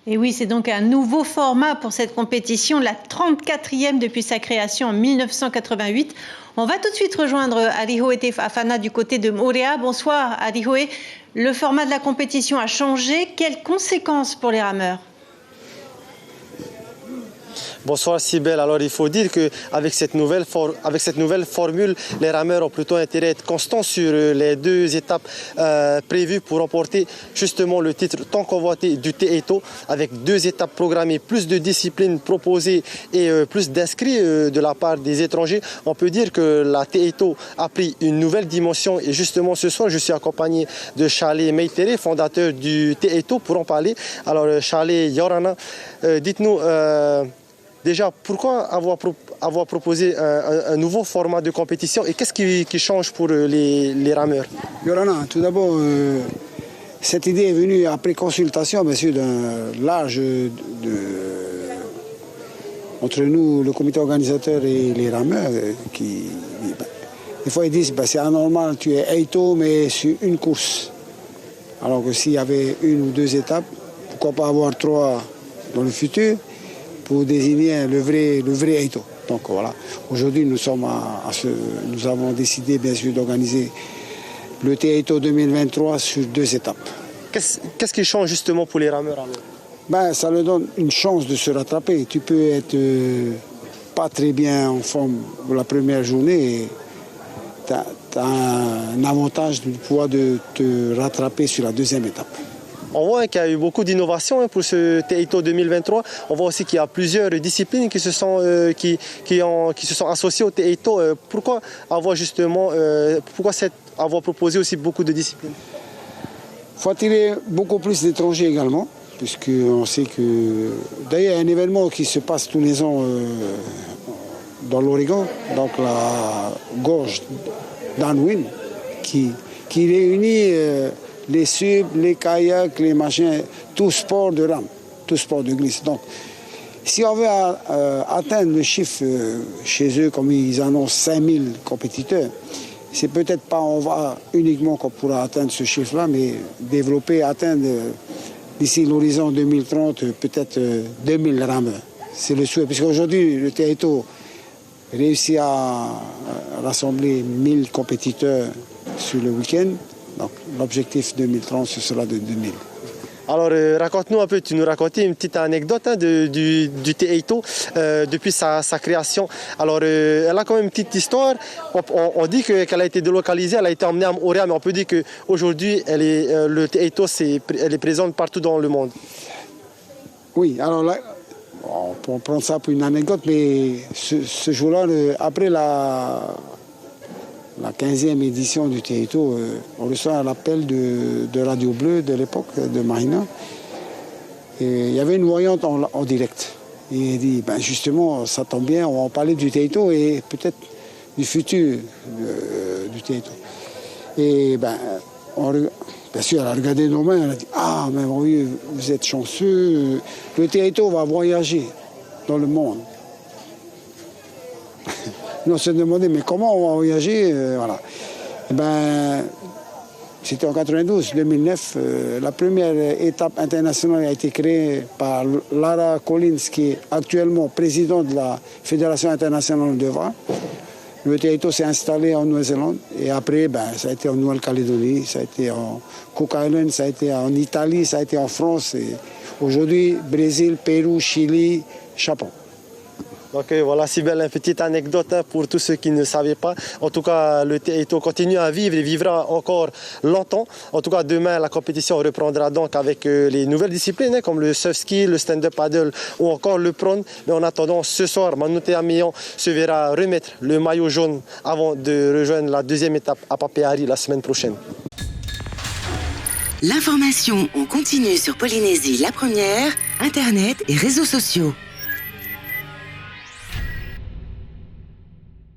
Et oui, c'est donc un nouveau format pour cette compétition, la 34e depuis sa création en 1988. On va tout de suite rejoindre Arihoe Afana du côté de Moorea. Bonsoir Arihoe. Le format de la compétition a changé. Quelles conséquences pour les rameurs ? Bonsoir Cybèle. Alors il faut dire qu'avec cette nouvelle formule, les rameurs ont plutôt intérêt à être constants sur les deux étapes prévues pour remporter justement le titre tant convoité du Teito, avec deux étapes programmées, plus de disciplines proposées et plus d'inscrits de la part des étrangers. On peut dire que la Teito a pris une nouvelle dimension et justement ce soir je suis accompagné de Charlie Meitere, fondateur du Teito, pour en parler. Alors Charlie Yorana, dites-nous déjà, pourquoi avoir proposé un nouveau format de compétition et qu'est-ce qui change pour les rameurs? Yorana, tout d'abord, cette idée est venue après consultation, bien sûr, d'un large entre nous, le comité organisateur et les rameurs, des fois ils disent c'est anormal, tu es Eito, mais sur une course. Alors que s'il y avait une ou deux étapes, pourquoi pas avoir trois dans le futur pour désigner le vrai Eito. Donc voilà, aujourd'hui nous avons décidé bien sûr d'organiser le Teito 2023 sur deux étapes. Qu'est-ce qui change justement pour les rameurs alors? Ça leur donne une chance de se rattraper. Tu peux être pas très bien en forme pour la première journée et tu as un avantage de pouvoir de te rattraper sur la deuxième étape. On voit qu'il y a eu beaucoup d'innovations pour ce Teito 2023. On voit aussi qu'il y a plusieurs disciplines qui se sont associées au Teito. Pourquoi avoir proposé aussi beaucoup de disciplines? Il faut attirer beaucoup plus d'étrangers également, puisqu'on sait que... D'ailleurs, il y a un événement qui se passe tous les ans dans l'Oregon, donc la gorge d'Anwin, qui réunit... les subs, les kayaks, les machins, tout sport de rame, tout sport de glisse. Donc, si on veut atteindre le chiffre chez eux, comme ils annoncent 5000 compétiteurs, c'est peut-être pas on va uniquement qu'on pourra atteindre ce chiffre-là, mais atteindre d'ici l'horizon 2030, peut-être 2000 rameurs. C'est le souhait, puisqu'aujourd'hui, le Teito réussit à rassembler 1000 compétiteurs sur le week-end. Donc l'objectif 2030, ce sera de 2000. Alors raconte-nous un peu, tu nous racontais une petite anecdote du Teito depuis sa création. Alors elle a quand même une petite histoire. On dit qu'elle a été délocalisée, elle a été emmenée à Moorea, mais on peut dire qu'aujourd'hui le Teito elle est présente partout dans le monde. Oui, alors là, on peut prendre ça pour une anecdote, mais ce jour-là, après la 15e édition du Teito, on reçoit un appel de Radio Bleu de l'époque, de Marina. Et il y avait une voyante en direct. Et il dit, justement, ça tombe bien, on va parler du Teito et peut-être du futur du Teito. Et bien sûr, elle a regardé nos mains, elle a dit, ah, mais mon vieux, vous êtes chanceux, le Teito va voyager dans le monde. Nous on se demandait, mais comment on va voyager voilà. C'était en 92, 2009. La première étape internationale a été créée par Lara Collins, qui est actuellement président de la Fédération internationale de vent. Le Teito s'est installé en Nouvelle-Zélande et après, ça a été en Nouvelle-Calédonie, ça a été en Cook Islands, ça a été en Italie, ça a été en France. Et aujourd'hui, Brésil, Pérou, Chili, Japon. Donc voilà, Cybèle, une petite anecdote pour tous ceux qui ne savaient pas. En tout cas, le Teito continue à vivre et vivra encore longtemps. En tout cas, demain, la compétition reprendra donc avec les nouvelles disciplines comme le surf ski, le stand-up paddle ou encore le prone. Mais en attendant, ce soir, Manouté Amion se verra remettre le maillot jaune avant de rejoindre la deuxième étape à Papeari la semaine prochaine. L'information en continu sur Polynésie la première, Internet et réseaux sociaux.